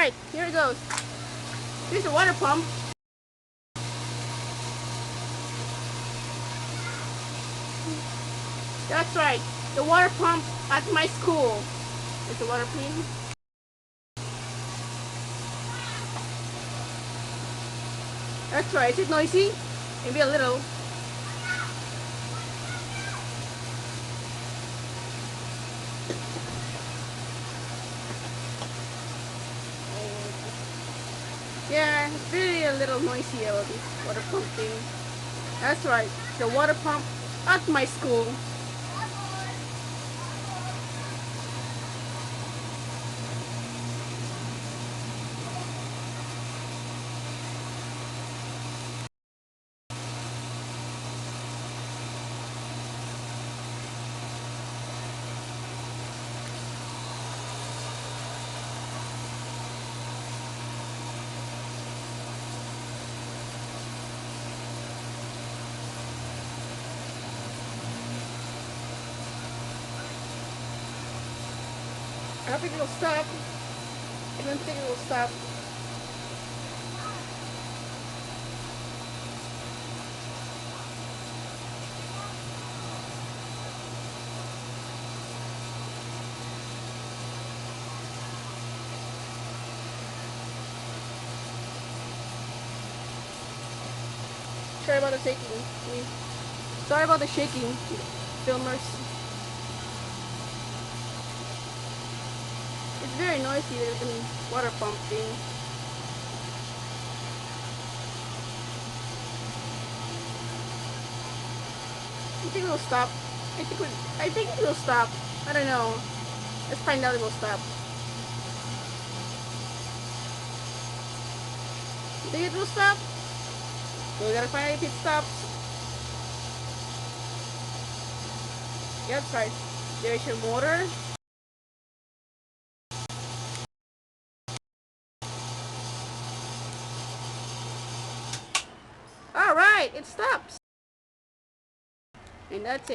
Alright, here it goes. Here's the water pump. That's right, the water pump at my school. Is the water clean? That's right, is it noisy? Maybe a little. Yeah, it's really a little noisy about this water pump thing. That's right, the water pump at my school. I don't think it'll stop. I don't think it will stop. Sorry about the shaking. Sorry about the shaking, filmers. It's very noisy, the water pump thing. I think it will stop. I think it will stop. I don't know. Let's find out if it will stop. You think it will stop? We gotta find out if it stops. Yeah, that's right. There's your motor. Alright, it stops. And that's it.